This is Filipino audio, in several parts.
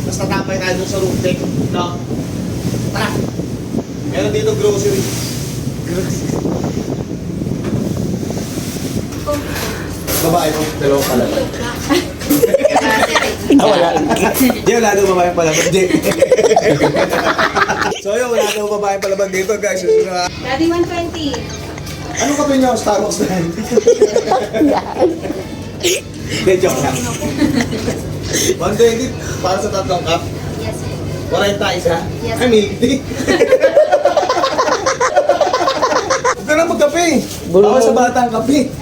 Tapos tatapay tayo dun sa roof deck. No? Tara! Meron dito grocery. Babae mo, pero pala ba? Wala. Di, wala daw babae pala ba? Di. So yun, wala daw babae pala ba dito guys. Daddy, 120. Ano ka niyo Starbucks na yan? Hindi, joke lang. 120 para sa tatlong cup. Yes, sir. 40 isa? Yes. Ay, milk tea. Huwag ka na magkape. Ako sa batang kape.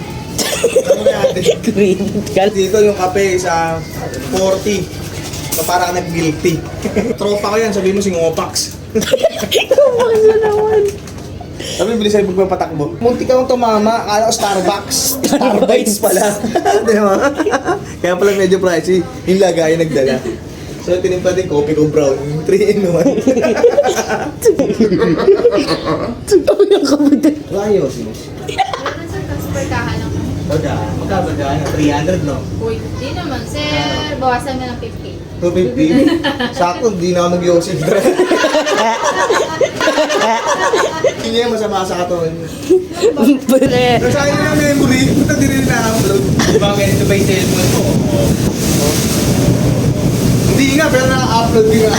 Ano na ate? Green. Dito yung kape sa 40. So parang nag-milk tea. Tropa ko yan, sabihin mo si Ngopax. Bakit na naman? Sabi, bilis sa'yo magpapatakbo. Munti ka mong tumama, akala ko Starbucks. Starbucks pala. Di ba? Kaya pala medyo pricey. Yung lagay nagdala. So, tinimpa din coffee ko brown. 3-in-1. Ano yung kabutin? Layo, sinis. Meron, sir. Super kaha lang. Baga, magkabaga. 300, no? Uy, di naman, sir. Bawasan na ng 50. 250. Sakto, di na ako mag-yosip. Hindi niya masama sa katawan niya. Pre. Nasayang na yung memory. Punta din rin na-upload. Di ba ganito ba yung cellphone mo? Hindi nga, pero na-upload din nga.